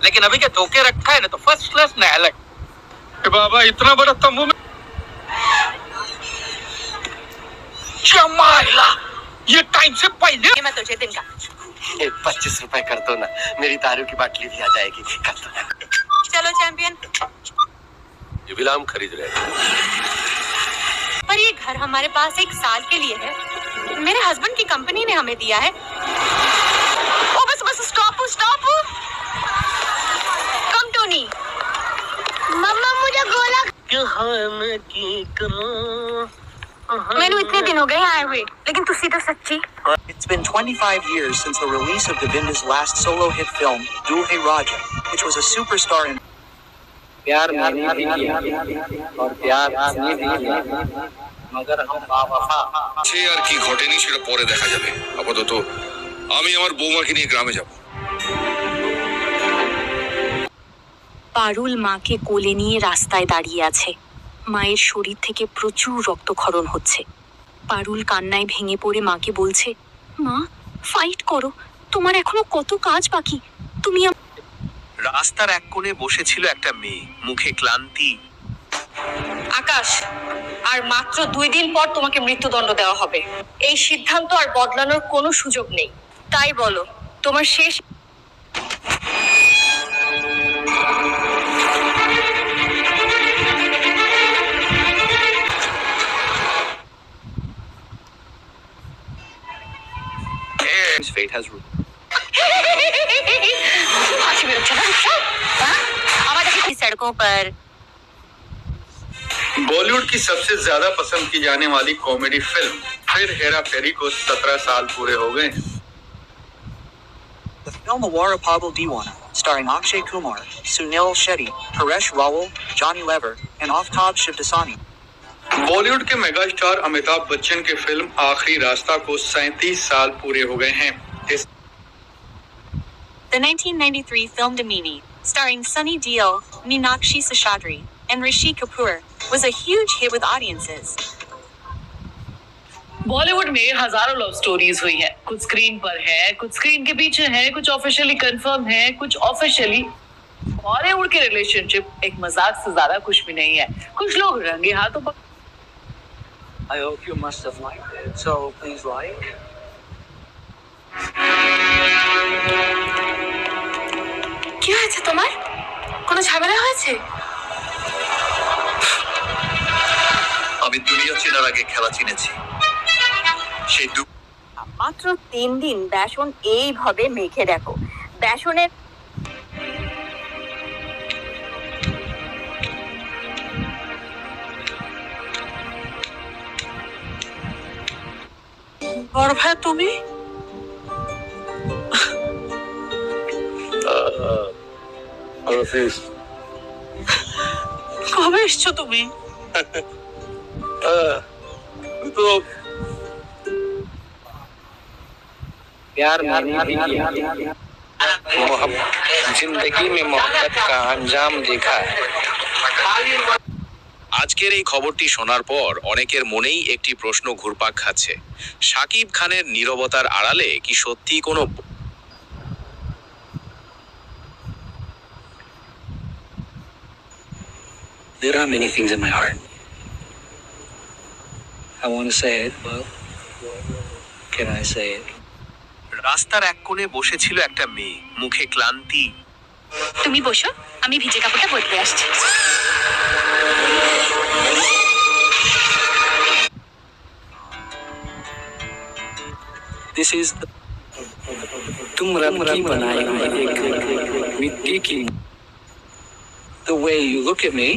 लेकिन अभी के धोखे रखा है ना तो फर्स्ट क्लास नायलक। बाबा इतना बड़ा तंबू में जमाइला, ये टाइम से पहले मैं तुझे दिन का 25 रुपए कर दो ना, मेरी दारू की बाटली भी आ जाएगी। कर दो ना। चलो चैंपियन, ये विलाम खरीद रहे हैं। पर ये घर हमारे पास 1 साल के लिए है, मेरे हस्बैंड की कंपनी ने हमें दिया है। ओ बस बस स्टॉप स्टॉप, कम टोनी। मम्मा मुझे गोला मैंने इतने दिन हो गए आए हुए, लेकिन तुसी तो सच्ची। It's been 25 years since the release of Govinda's last solo hit film, Dulhe Raja, which was a superstar in प्यार मैंने भी किया और प्यार आपने भी किया, मगर हम बावफा। সে আর কি ঘটেনি সেটা পরে দেখা যাবে। আপাতত আমি আমার বৌমাকে নিয়ে গ্রামে যাব। পারুল মাকে কোলে নিয়ে রাস্তায় দাঁড়িয়ে আছে। মায়ের শরীর থেকে প্রচুর রক্তক্ষরণ হচ্ছে। পারুল কান্নায় ভেঙে পড়ে মাকে বলছে, মা ফাইট করো, তোমার এখনো কত কাজ বাকি। তুমি রাস্তার এক কোণে বসেছিল একটা মেয়ে, মুখে ক্লান্তি। আকাশ, আর মাত্র 2 দিন পর তোমাকে মৃত্যুদণ্ড দেওয়া হবে। এই সিদ্ধান্ত আর বদলানোর কোনো সুযোগ নেই। তাই বলো, তোমার শেষ Fate has ruled. सड़कों पर बॉलीवुड की सबसे ज्यादा पसंद की जाने वाली कॉमेडी फिल्म फिर हेरा फेरी को 17 साल पूरे हो गए। the film Awara Pagal Diwana, starring Akshay Kumar, Sunil Shetty, Paresh Rawal, Johnny Lever, and Aftab Shivdasani. Bollywood के मेगा स्टार अमिताभ बच्चन के फिल्म आखिरी रास्ता को 37 साल पूरे हो गए हैं। The 1993 film Damini, starring Sunny Deol, Meenakshi Seshadri, and Rishi Kapoor, was a huge hit with audiences. Bollywood में हजारों लव स्टोरीज हुई हैं। कुछ स्क्रीन पर है, कुछ स्क्रीन के पीछे है, कुछ ऑफिशियली कंफर्म है, कुछ ऑफिशियली। बॉलीवुड के रिलेशनशिप एक मजाक से ज्यादा कुछ भी नहीं है। कुछ लोग रंगे हाथों पर। I hope you must have liked it, so please like. কি হয়েছে তোমার? কোনো ঝামেলা হয়েছে? আমি দুনিয়া চেনার আগে খেলা চিনেছি। সেই মাত্র 3 দিন বেসন এইভাবে মেখে দেখো। বেসনের বড় ভাই তুমি? কবে এসছো তুমি? তো प्यार मैंने भी किया, जिंदगी में मोहब्बत का अंजाम देखा है। আজকের এই খবরটি শোনার পর অনেকের মনেই একটি প্রশ্ন ঘুরপাক খাচ্ছে, শাকিব খানের নীরবতার আড়ালে কি সত্যি কোনো There are many things in my heart. I want to say it, but can I say it? রাস্তার এক কোণে বসেছিল একটা মেয়ে, মুখে ক্লান্তি। তুমি বসো, আমি ভিজে কাপড়টা বদলে আসছি। This is तुम रब की बनाई हुई एक मिट्टी की। The way you look at me,